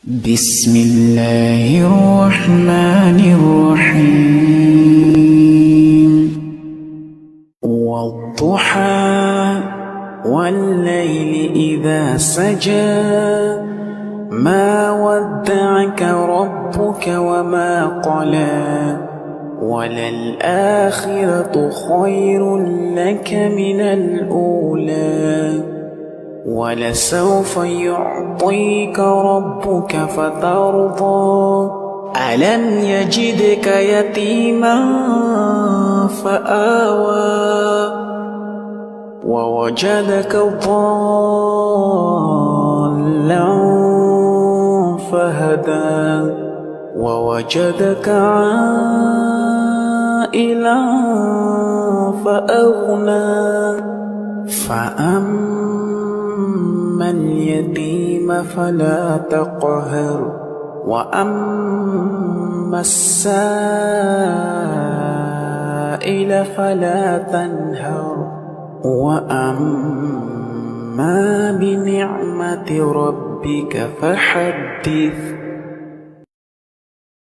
بسم الله الرحمن الرحيم والضحى والليل إذا سجى ما ودعك ربك وما قلى وللآخرة خير لك من الأولى ولسوف يعطيك ربك فترضى ألم يجدك يتيما فآوى ووجدك ضالا فهدى ووجدك عائلا فأغنى فأما اليتيم فلا تقهر وأما السائل فلا تنهر وأما بنعمة ربك فحدث.